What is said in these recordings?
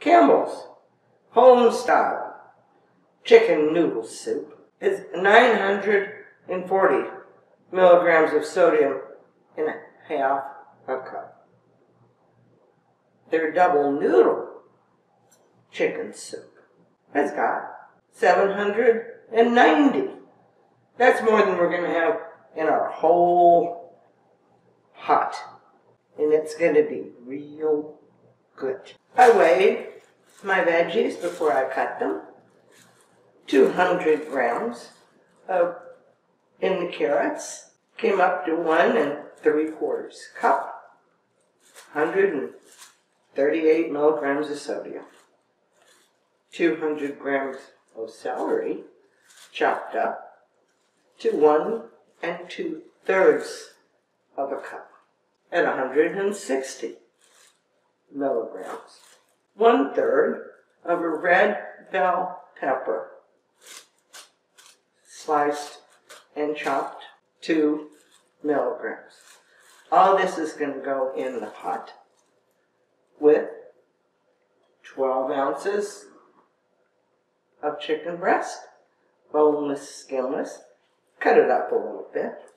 Campbell's home-style chicken noodle soup is 940 milligrams of sodium in half a cup. Their double noodle chicken soup has got 790. That's more than we're going to have in our whole pot. And it's going to be real good. I weighed my veggies before I cut them. 200 grams in the carrots came up to 1 3/4 cup. 138 milligrams of sodium. 200 grams of celery chopped up to 1 2/3 of a cup at 160 milligrams. 1/3 of a red bell pepper, sliced and chopped, 2 milligrams. All this is going to go in the pot with 12 ounces of chicken breast, boneless, skinless. Cut it up a little bit.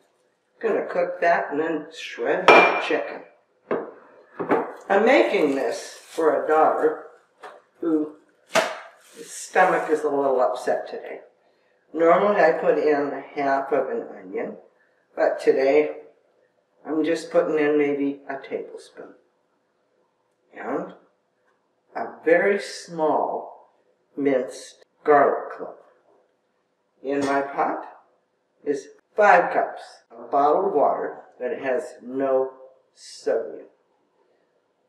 Gonna cook that and then shred the chicken. I'm making this for a daughter whose stomach is a little upset today. Normally I put in half of an onion, but today I'm just putting in maybe a tablespoon. And a very small minced garlic clove. In my pot is 5 cups of bottled water that has no sodium.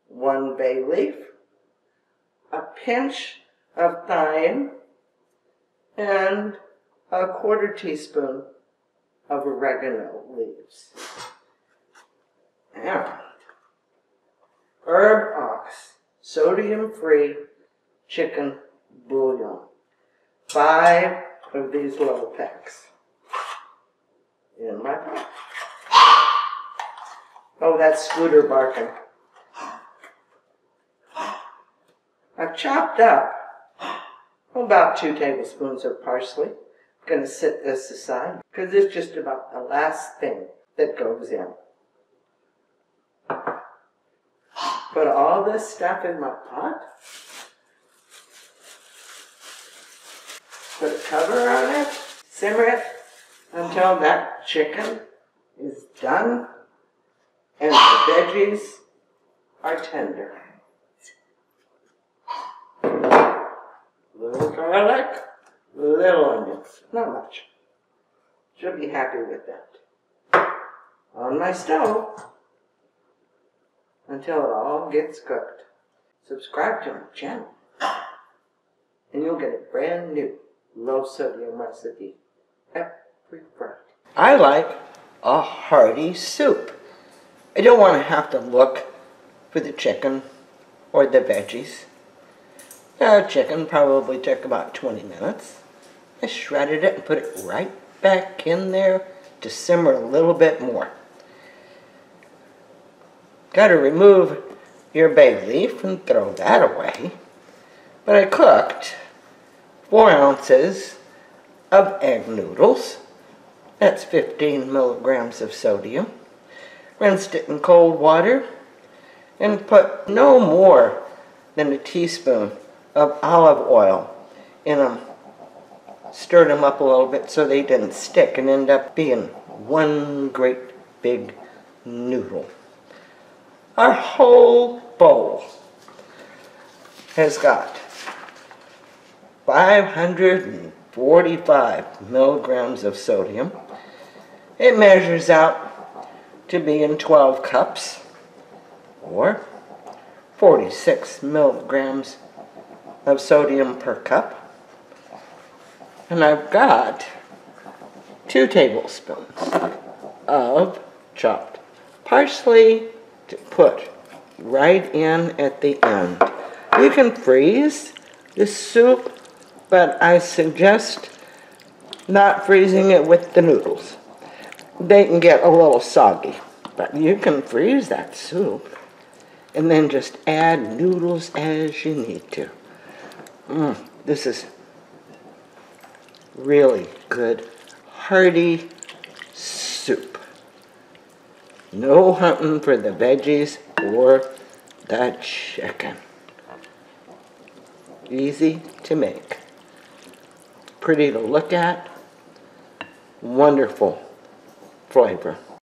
1 bay leaf, a pinch of thyme, and a 1/4 teaspoon of oregano leaves. And Herb Ox sodium-free chicken bouillon. 5 of these little packs in my pot. Oh, that's Scooter barking. I've chopped up about 2 tablespoons of parsley. I'm going to set this aside because it's just about the last thing that goes in. Put all this stuff in my pot. Put a cover on it. Simmer it until that chicken is done and the veggies are tender. Little garlic, little onion, not much. She'll be happy with that. On my stove until it all gets cooked. Subscribe to my channel and you'll get a brand new low sodium recipe every Friday. I like a hearty soup. I don't want to have to look for the chicken or the veggies. The chicken probably took about 20 minutes. I shredded it and put it right back in there to simmer a little bit more. Got to remove your bay leaf and throw that away. But I cooked 4 ounces of egg noodles. That's 15 milligrams of sodium. Rinsed it in cold water and put no more than a teaspoon of olive oil in them. Stirred them up a little bit so they didn't stick and end up being one great big noodle. Our whole bowl has got 545 milligrams of sodium. It measures out to be in 12 cups, or 46 milligrams of sodium per cup. And I've got 2 tablespoons of chopped parsley to put right in at the end. You can freeze the soup, but I suggest not freezing it with the noodles. They can get a little soggy, but you can freeze that soup And then just add noodles as you need to. This is really good, hearty soup. No hunting for the veggies or the chicken. Easy to make. Pretty to look at. Wonderful flavor.